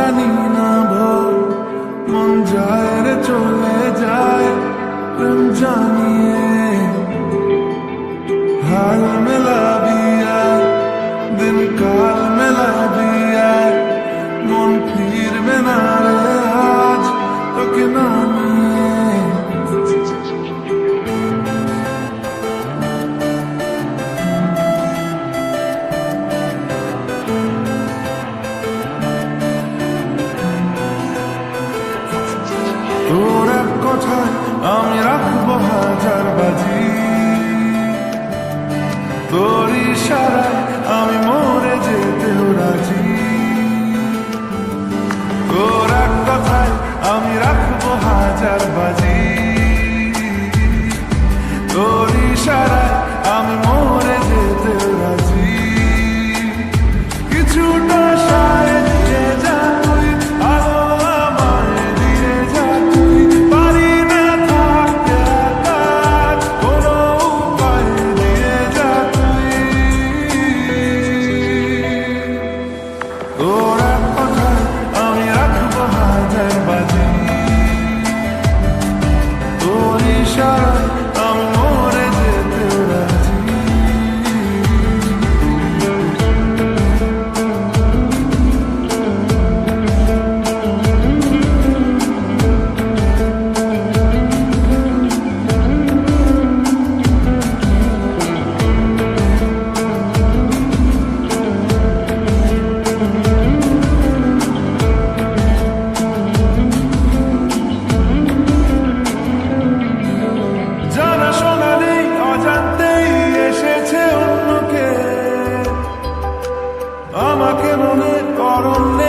জানি না ভোর মন যায় রে চলে যায় প্রেম জানিয়ে हाल मिला भी आए दिन काल मिला भी आए मन फिर में ना रे आज तो कि नानिए তোর এক কথায় আমি রাখবো হাজার বাজি তোর ইশারায় আমি মরে যেতেও রাজি তোর এক কথায় আমি রাখবো হাজার বাজি তোর ইশারায় আমি মরে যেতেও রাজি কিছুটা সায় দিয়ে যা তুই আলো আমায় দিয়ে যা তুই পারি না থাকতে একা কোনো উপায় দিয়ে যা তুই তোর এক কথায় আমি রাখবো হাজার বাজি তোর ইশারায় আমি মরে যেতেও রাজি জানা শোনা নেই অজান্তেই এসেছে অন্যকে আমাকে মনে করণে